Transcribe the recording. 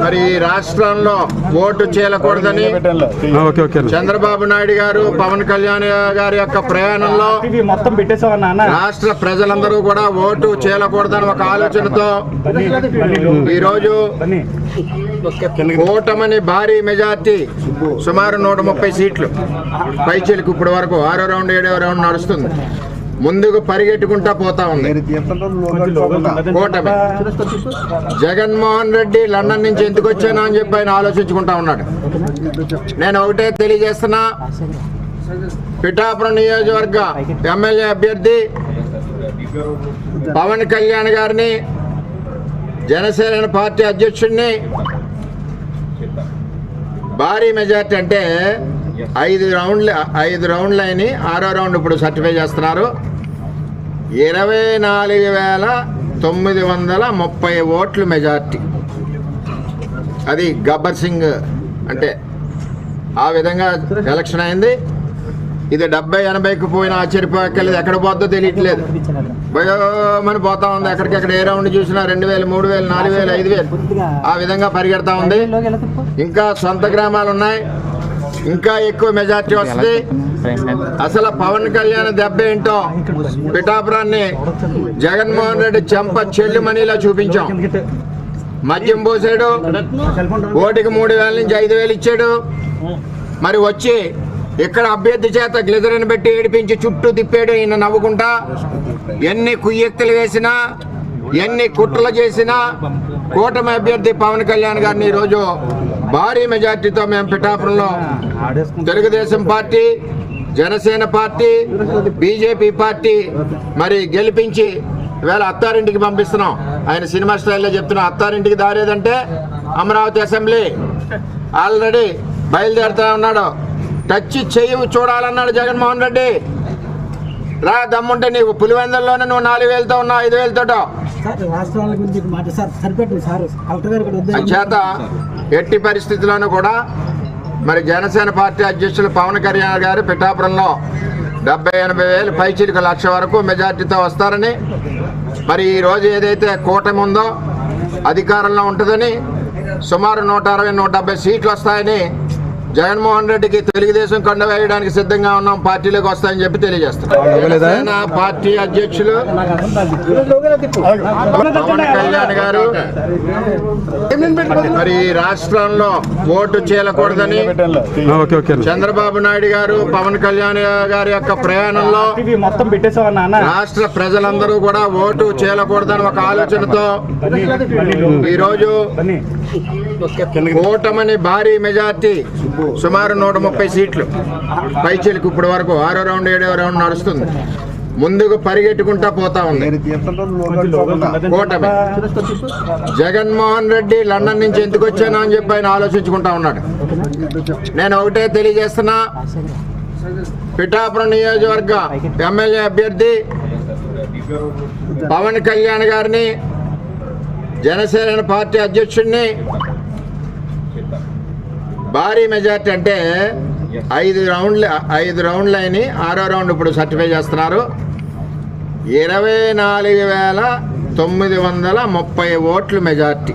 మరి రాష్ట్రంలో ఓటు చేయకూడదని చంద్రబాబు నాయుడు గారు పవన్ కళ్యాణ్ గారి యొక్క ప్రయాణంలో రాష్ట్ర ప్రజలందరూ కూడా ఓటు చేయకూడదని ఒక ఆలోచనతో ఈరోజు కూటమిని భారీ మెజార్టీ సుమారు 130 సీట్లు పైచీలకు ఇప్పటి వరకు 6వ రౌండ్ 7వ రౌండ్ నడుస్తుంది. ముందుకు పరిగెట్టుకుంటా పోతా ఉంది కూటమి. జగన్మోహన్ రెడ్డి లండన్ నుంచి ఎందుకు వచ్చానా అని చెప్పి ఆయన ఆలోచించుకుంటా ఉన్నాడు. నేను ఒకటే తెలియజేస్తున్నా, పిఠాపురం నియోజకవర్గ ఎమ్మెల్యే అభ్యర్థి పవన్ కళ్యాణ్ గారిని, జనసేన పార్టీ అధ్యక్షుడిని భారీ మెజార్టీ అంటే 5 రౌండ్లు అయినాయి. 6వ రౌండ్ ఇప్పుడు సర్టిఫై చేస్తున్నారు. 24,930 ఓట్లు మెజార్టీ. అది గబ్బర్ సింగ్ అంటే ఆ విధంగా ఎలక్షన్ అయింది. ఇది 70-80కి పోయిన ఆశ్చర్యపోక్కర్లేదు. ఎక్కడ పోద్దో తెలియట్లేదు, భయోమని పోతా ఉంది. ఎక్కడికెక్కడ ఏ రౌండ్ చూసినా 2,000, 3,000, 4,000, 5,000 ఆ విధంగా పరిగెడతా ఉంది. ఇంకా సొంత గ్రామాలు ఉన్నాయి, ఇంకా ఎక్కువ మెజార్టీ వస్తుంది. అసలు పవన్ కళ్యాణ్ దెబ్బ ఏంటో పిఠాపురాన్ని జగన్మోహన్ రెడ్డి చెంప చెల్లుమనిలా చూపించాం. మద్యం పోసాడు, ఓటికి 3,000 నుంచి 5,000 ఇచ్చాడు. మరి వచ్చి ఇక్కడ అభ్యర్థి చేత గ్లిజరిన్ పెట్టి ఏడిపించి చుట్టూ తిప్పాడు. ఈయన నవ్వుకుంటా ఎన్ని కుయ్యెత్తులు వేసినా, ఎన్ని కుట్రలు చేసినా కూటమి అభ్యర్థి పవన్ కళ్యాణ్ గారిని ఈరోజు భారీ మెజార్టీతో మేము పిఠాపురంలో Telugu Desam party, Janasena party, BJP party మరి గెలిపించి ఇవాళ అత్తారింటికి పంపిస్తున్నాం. ఆయన సినిమా స్టైల్లో చెప్తున్నా, అత్తారింటికి దారేదంటే అమరావతి అసెంబ్లీ. ఆల్రెడీ బయలుదేరుతా ఉన్నాడు. టచ్ చెయ్యి చూడాలన్నాడు జగన్మోహన్ రెడ్డి. రా దమ్ముంటే నీవు పులివెందుల్లోనే నువ్వు 4,000తో ఉన్నావు, 5,000తోటో చేత ఎట్టి పరిస్థితుల్లోనూ కూడా మరి జనసేన పార్టీ అధ్యక్షులు పవన్ కళ్యాణ్ గారు పిఠాపురంలో 70-80 వేలు పైచీలకు 1,00,000 వరకు మెజార్టీతో వస్తారని, మరి ఈరోజు ఏదైతే కూటమి ఉందో అధికారంలో ఉంటుందని, సుమారు 160-170 సీట్లు వస్తాయని జగన్మోహన్ రెడ్డికి తెలుగుదేశం కండ వేయడానికి సిద్ధంగా ఉన్నాం, పార్టీలోకి వస్తాయని చెప్పి తెలియజేస్తాం. పార్టీ అధ్యక్షులు పవన్ కళ్యాణ్ గారు మరి రాష్ట్రంలో ఓటు చేయకూడదని చంద్రబాబు నాయుడు గారు పవన్ కళ్యాణ్ గారి యొక్క ప్రయాణంలో రాష్ట్ర ప్రజలందరూ కూడా ఓటు చేయకూడదని ఒక ఆలోచనతో ఈరోజు కూటమిని భారీ మెజార్టీ సుమారు 130 సీట్లు పైచీలకు ఇప్పటి వరకు 6వ రౌండ్ 7వ రౌండ్ నడుస్తుంది. ముందుకు పరిగెట్టుకుంటా పోతా ఉంది కూటమి. జగన్మోహన్ రెడ్డి లండన్ నుంచి ఎందుకు వచ్చానా అని చెప్పి ఆయన ఆలోచించుకుంటా ఉన్నాడు. నేను ఒకటే తెలియజేస్తున్నా, పిఠాపురం నియోజకవర్గ ఎమ్మెల్యే అభ్యర్థి పవన్ కళ్యాణ్ గారిని, జనసేన పార్టీ అధ్యక్షుడిని భారీ మెజార్టీ అంటే 5 రౌండ్లు అయినాయి. 6వ రౌండ్ ఇప్పుడు సర్టిఫై చేస్తున్నారు. 24,930 ఓట్లు మెజార్టీ.